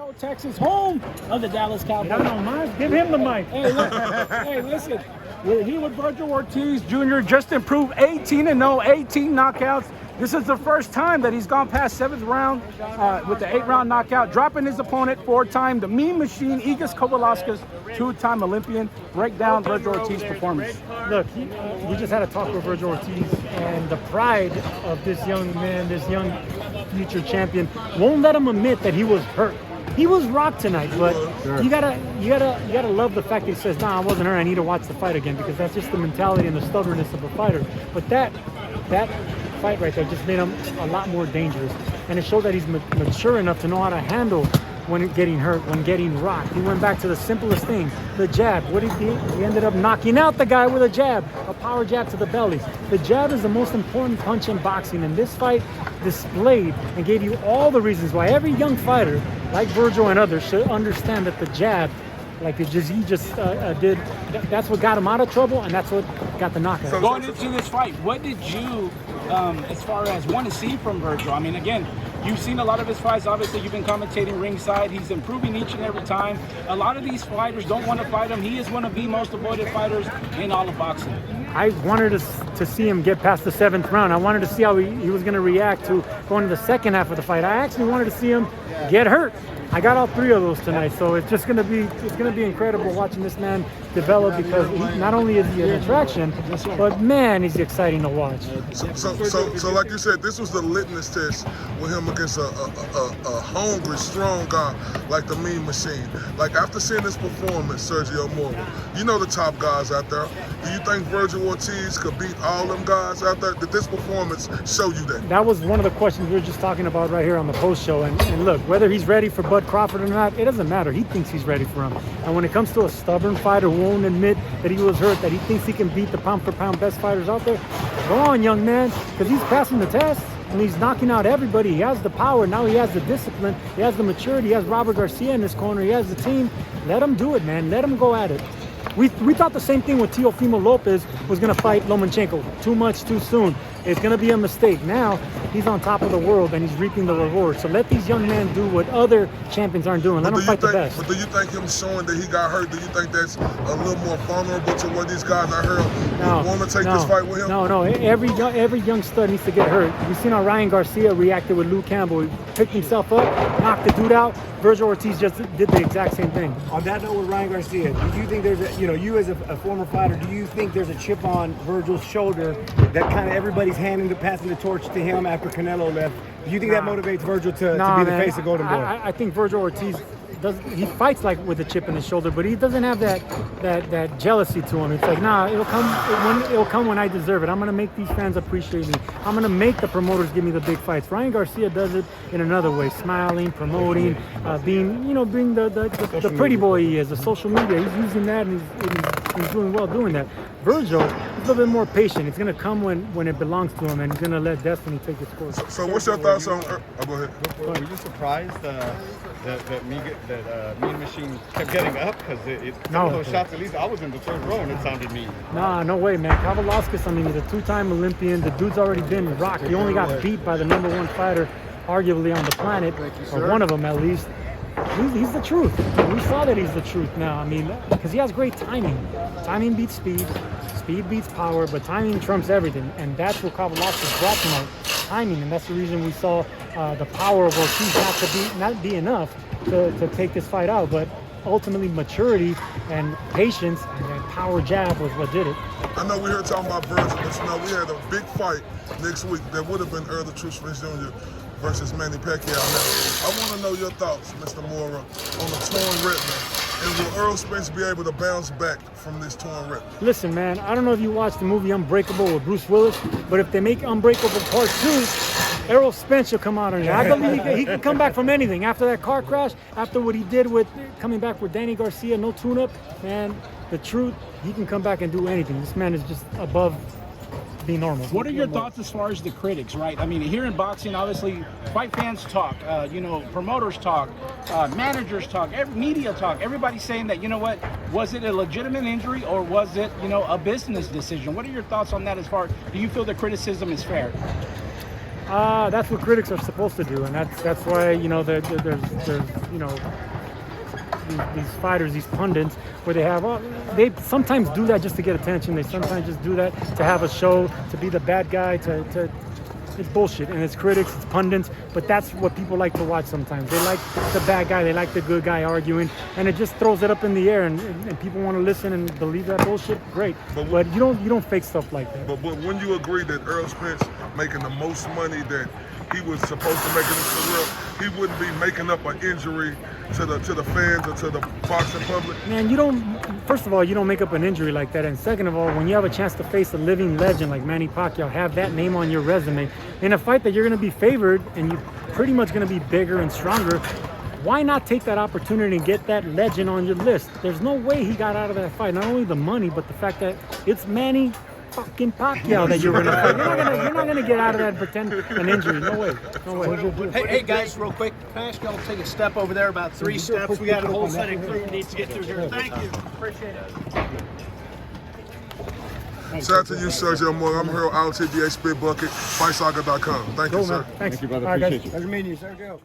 Frisco, Texas, home of the Dallas Cowboys. I don't mind. Give him the mic. Hey, look, hey, listen. He with Vergil Ortiz Jr. just improved 18-0, 18 knockouts. This is the first time that he's gone past 7th round with the 8-round knockout, dropping his opponent 4-time. The Mean Machine, Egidijus Kavaliauskas, 2-time Olympian. Break down Vergil Ortiz's performance. Look, we just had a talk with Vergil Ortiz, and the pride of this young man, this young future champion, won't let him admit that he was hurt. He was rocked tonight, but you gotta love the fact that he says, "Nah, I wasn't hurt. I need to watch the fight again," because that's just the mentality and the stubbornness of a fighter. But that fight right there just made him a lot more dangerous, and it showed that he's mature enough to know how to handle when getting hurt, when getting rocked. He went back to the simplest thing, the jab. What did he do? He ended up knocking out the guy with a jab, a power jab to the belly. The jab is the most important punch in boxing, and this fight displayed and gave you all the reasons why every young fighter, like Vergil and others, should understand that the jab, like he just did, that's what got him out of trouble, and that's what got the knockout. So going into this fight, what did you, as far as want to see from Vergil? I mean, again, you've seen a lot of his fights. Obviously, you've been commentating ringside. He's improving each and every time. A lot of these fighters don't want to fight him. He is one of the most avoided fighters in all of boxing. I wanted to see him get past the 7th round. I wanted to see how he was going to react to going to the second half of the fight. I actually wanted to see him get hurt. I got all 3 of those tonight, so it's just going to be incredible watching this man develop, because not only is he an attraction, but man, he's exciting to watch. So like you said, this was the litmus test with him against a hungry, strong guy like the Mean Machine. Like, after seeing this performance, Sergio Mora, you know the top guys out there. Do you think Vergil Ortiz could beat all them guys out there? Did this performance show you that? That was one of the questions we were just talking about right here on the post show. And look, whether he's ready for Bud Crawford or not, it doesn't matter. He thinks he's ready for him. And when it comes to a stubborn fighter who won't admit that he was hurt, that he thinks he can beat the pound-for-pound best fighters out there, go on, young man, because he's passing the test and he's knocking out everybody. He has the power. Now he has the discipline. He has the maturity. He has Robert Garcia in his corner. He has the team. Let him do it, man. Let him go at it. We thought the same thing when Teofimo Lopez was going to fight Lomachenko. Too much, too soon. It's going to be a mistake. Now he's on top of the world and he's reaping the reward. So let these young men do what other champions aren't doing. Let them fight the best. But do you think him showing that he got hurt, do you think that's a little more vulnerable to what these guys are hurt? Want to take this fight with him? No. Every young stud needs to get hurt. We've seen how Ryan Garcia reacted with Luke Campbell. He picked himself up, knocked the dude out. Vergil Ortiz just did the exact same thing. On that note with Ryan Garcia, do you think there's you as a former fighter, do you think there's a chip on Vergil's shoulder that kind of everybody's passing the torch to him after Canelo left? Do you think that motivates Vergil to be the face of Golden Boy? I think Vergil Ortiz he fights like with a chip in his shoulder, but he doesn't have that jealousy to him. It's like, nah, it'll come when I deserve it. I'm gonna make these fans appreciate me. I'm gonna make the promoters give me the big fights. Ryan Garcia does it in another way, smiling, promoting, being the pretty boy he is, the social media. He's using that, and he's doing well doing that. Vergil is a little bit more patient. It's gonna come when it belongs to him, and he's gonna let destiny take its course. So what's your thoughts on? Go ahead. Were you surprised that Mean Machine kept getting up? Because some of those shots, at least I was in the 3rd row and it sounded mean. Nah, no way, man. Kavaliauskas, I mean, he's a 2-time Olympian. The dude's already been rocked. He only got beat by the #1 fighter, arguably on the planet, or one of them at least. He's the truth. We saw that he's the truth now. I mean, because he has great timing. Timing beats speed. Speed beats power, but timing trumps everything. And that's what Kavaliauskas brought tonight. Timing, and that's the reason we saw the power of Ortiz not be enough to take this fight out, but ultimately maturity and patience and that power jab was what did it. I know we're here talking about Vergil, but we had a big fight next week that would have been Earl the Truth Smith Jr. versus Manny Pacquiao. Now, I want to know your thoughts, Mr. Mora, on the torn retina. And will Earl Spence be able to bounce back from this torn retina? Listen, man, I don't know if you watched the movie Unbreakable with Bruce Willis, but if they make Unbreakable Part 2, Errol Spence will come out on it. I believe he can come back from anything. After that car crash, after what he did with coming back with Danny Garcia, no tune-up, man, the truth, he can come back and do anything. This man is just above being normal. What are your thoughts as far as the critics, right? I mean, here in boxing, obviously, fight fans talk, promoters talk, managers talk, media talk. Everybody's saying that, you know what, was it a legitimate injury or was it, a business decision? What are your thoughts on that as far, do you feel the criticism is fair? That's what critics are supposed to do, and that's why, you know, there's you know, these fighters, these pundits, where they sometimes do that just to get attention. They sometimes just do that to have a show, to be the bad guy, it's bullshit, and it's critics, it's pundits, but that's what people like to watch sometimes. They like the bad guy, they like the good guy arguing, and it just throws it up in the air, and people want to listen and believe that bullshit, great. But you don't fake stuff like that. But when you agree that Errol Spence making the most money that he was supposed to make in his career, he wouldn't be making up an injury to the fans or to the boxing public? Man, first of all, you don't make up an injury like that. And second of all, when you have a chance to face a living legend like Manny Pacquiao, have that name on your resume, in a fight that you're going to be favored and you're pretty much going to be bigger and stronger, why not take that opportunity and get that legend on your list? There's no way he got out of that fight. Not only the money, but the fact that it's Manny fucking Pacquiao that you're gonna fight. You're not gonna get out of that and pretend an injury. No way. No way. Hey guys, real quick, can I ask y'all to take a step over there, about 3 steps? We got a whole set of crew needs to get through here. Thank you. Appreciate it. Shout out to you, Sergio Mora. I'm here on TBA Spit Bucket, FightSaga.com. Thank you, sir. Thanks. Thank you, brother. All right, Appreciate guys. you. Pleasure meeting you, Sergio.